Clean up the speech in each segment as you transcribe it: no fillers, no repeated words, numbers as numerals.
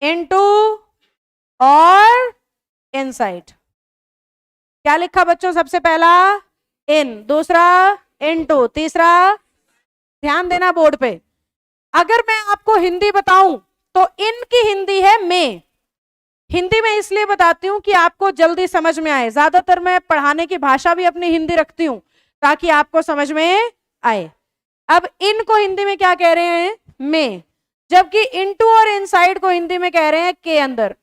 Into और inside. क्या लिखा बच्चों? सबसे पहला इन, दूसरा इनटू, तीसरा, ध्यान देना बोर्ड पे। अगर मैं आपको हिंदी बताऊं तो इन की हिंदी है में। हिंदी में इसलिए बताती हूं कि आपको जल्दी समझ में आए। ज्यादातर मैं पढ़ाने की भाषा भी अपनी हिंदी रखती हूं ताकि आपको समझ में आए। अब इन को हिंदी में क्या कह रहे हैं? में। जबकि इनटू और इनसाइड को हिंदी में कह रहे हैं के अंदर।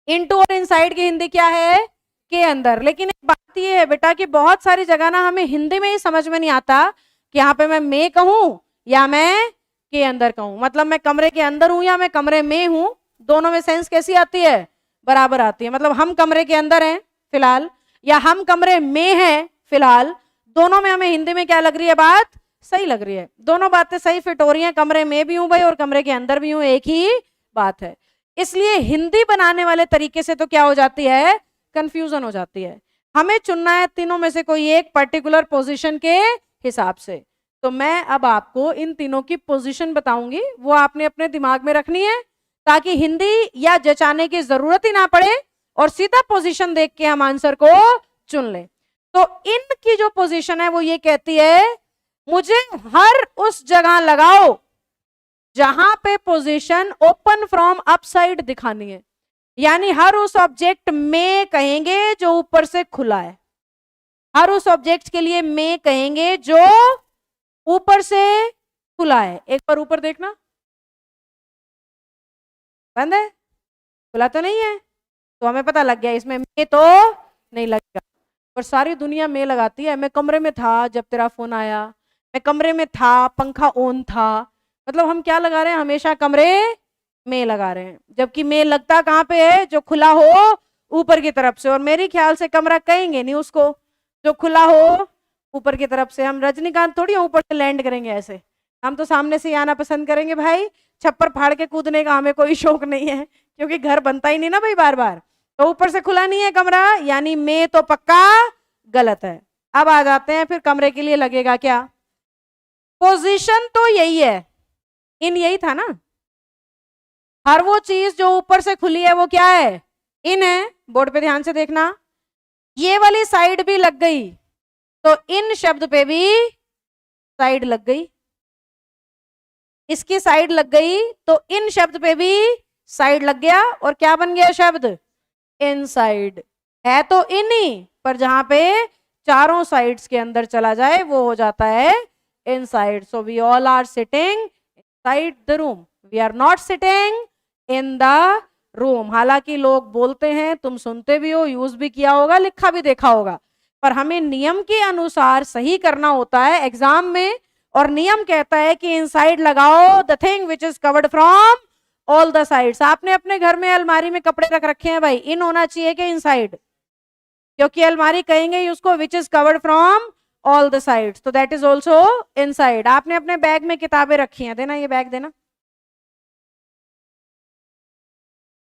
इनटू और इनसाइड की हिंदी क्या है? के अंदर। लेकिन एक बात ये है बेटा कि बहुत सारी जगह ना हमें हिंदी में ही समझ में नहीं आता कि यहाँ पे मैं में कहूं या मैं के अंदर कहूं। मतलब मैं कमरे के अंदर हूं या मैं कमरे में हूं, दोनों में सेंस कैसी आती है? बराबर आती है। मतलब हम कमरे के अंदर हैं फिलहाल या हम कमरे में हैं फिलहाल, दोनों में हमें हिंदी में क्या लग रही है? बात सही लग रही है। दोनों बातें सही फिट हो रही हैं। कमरे में भी हूं भाई और कमरे के अंदर भी हूं, एक ही बात है। इसलिए हिंदी बनाने वाले तरीके से तो क्या हो जाती है? कंफ्यूजन हो जाती है। हमें चुनना है तीनों में से कोई एक पर्टिकुलर पोजीशन के हिसाब से। तो मैं अब आपको इन तीनों की पोजीशन बताऊंगी, वो आपने अपने दिमाग में रखनी है ताकि हिंदी या जचाने की जरूरत ही ना पड़े और सीधा पोजीशन देख के हम आंसर को चुन लें। तो इन की जो पोजीशन है वो ये कहती है मुझे हर उस जगह लगाओ जहां पे पोजीशन ओपन फ्रॉम अपसाइड दिखानी है। यानी हर उस ऑब्जेक्ट में कहेंगे जो ऊपर से खुला है। हर उस ऑब्जेक्ट के लिए में कहेंगे जो ऊपर से खुला है। एक बार ऊपर देखना, बंद है, खुला तो नहीं है, तो हमें पता लग गया इसमें में तो नहीं लगेगा। पर सारी दुनिया में लगाती है। मैं कमरे में था जब तेरा फोन आया, मैं कमरे में था, पंखा ऑन था। मतलब हम क्या लगा रहे हैं? हमेशा कमरे में लगा रहे हैं। जबकि में लगता कहाँ पे है? जो खुला हो ऊपर की तरफ से। और मेरे ख्याल से कमरा कहेंगे नहीं उसको जो खुला हो ऊपर की तरफ से। हम रजनीकांत थोड़ी ऊपर से लैंड करेंगे ऐसे। हम तो सामने से आना पसंद करेंगे भाई। छप्पर फाड़ के कूदने का हमें कोई शौक नहीं है, क्योंकि घर बनता ही नहीं ना भाई बार बार। तो ऊपर से खुला नहीं है कमरा, यानी में तो पक्का गलत है। अब आ जाते हैं फिर कमरे के लिए लगेगा क्या? पोजीशन तो यही है, इन यही था ना। हर वो चीज जो ऊपर से खुली है वो क्या है? इन है। बोर्ड पे ध्यान से देखना, ये वाली साइड भी लग गई तो इन शब्द पे भी साइड लग गई। इसकी साइड लग गई तो इन शब्द पे भी साइड लग गया। और क्या बन गया शब्द? इनसाइड। है तो इन ही, पर जहां पे चारों साइड्स के अंदर चला जाए वो हो जाता है inside. So we all are sitting inside the room, we are not sitting in the room. हालांकि लोग बोलते हैं, तुम सुनते भी हो, यूज भी किया होगा, लिखा भी देखा होगा, पर हमें नियम के अनुसार सही करना होता है एग्जाम में। और नियम कहता है कि इनसाइड लगाओ the thing which is covered from all the sides. आपने अपने घर में अलमारी में कपड़े रख रखे हैं भाई, इन होना चाहिए कि इनसाइड? क्योंकि अलमारी कहेंगे ही उसको which is covered from all the sides, तो दैट इज ऑल्सो इनसाइड। आपने अपने बैग में किताबें रखी हैं, देना ये बैग देना।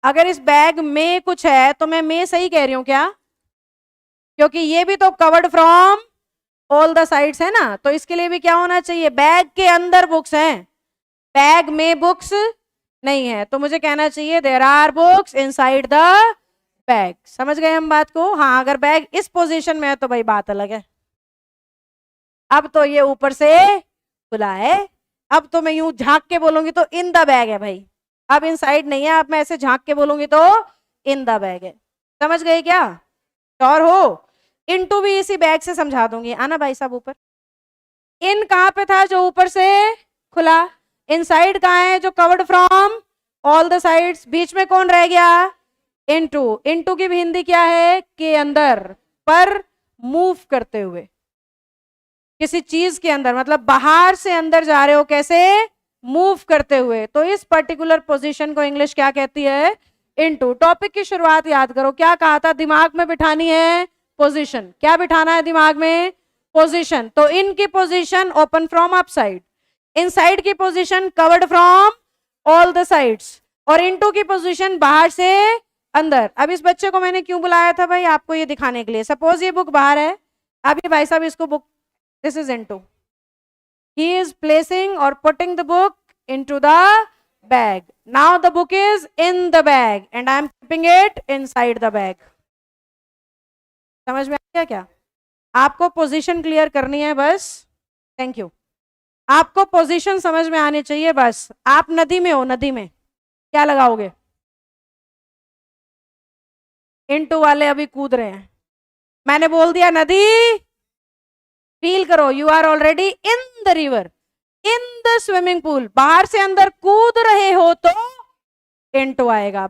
अगर इस बैग में कुछ है तो मैं में सही कह रही हूं क्या? क्योंकि ये भी तो covered from all the sides है ना। तो इसके लिए भी क्या होना चाहिए? बैग के अंदर बुक्स हैं, बैग में बुक्स नहीं है, तो मुझे कहना चाहिए there are books inside the bag. समझ गए हम बात को? हाँ, अगर बैग इस पोजीशन में है तो भाई बात अलग है। अब तो ये ऊपर से खुला है, अब तो मैं यूं झांक के बोलूंगी तो इन द बैग है भाई। अब इनसाइड नहीं है, अब मैं ऐसे झांक के बोलूंगी तो इन द बैग है। समझ गए क्या? श्योर हो? इनटू भी इसी बैग से समझा दूंगी। आना भाई साहब ऊपर। इन कहां पे था? जो ऊपर से खुला। इनसाइड कहां है? जो covered from all the sides. बीच में कौन रह गया? इनटू। इनटू की भी हिंदी क्या है? के अंदर, पर मूव करते हुए किसी चीज के अंदर, मतलब बाहर से अंदर जा रहे हो, कैसे? मूव करते हुए। तो इस पर्टिकुलर पोजीशन को इंग्लिश क्या कहती है? इनटू। टॉपिक की शुरुआत याद करो, क्या कहा था? दिमाग में बिठानी है पोजीशन। क्या बिठाना है दिमाग में? पोजीशन। तो इन की position open from upside, inside की position covered from all the sides, और इनटू की पोजीशन बाहर से अंदर। अब इस बच्चे को मैंने क्यों बुलाया था भाई? आपको ये दिखाने के लिए। सपोज ये बुक बाहर है, अब ये भाई साहब इसको book, this is into, he is placing or putting the book into the bag. Now the book is in the bag and I am keeping it inside the bag. समझ में आ गया क्या? आपको पोजीशन क्लियर करनी है बस। Thank you. आपको position समझ में आनी चाहिए बस। आप नदी में हो, नदी में क्या लगाओगे? इनटू वाले अभी कूद रहे हैं। मैंने बोल दिया नदी, फील करो you are already in the river, in the swimming pool. बाहर से अंदर कूद रहे हो तो इनटू आएगा।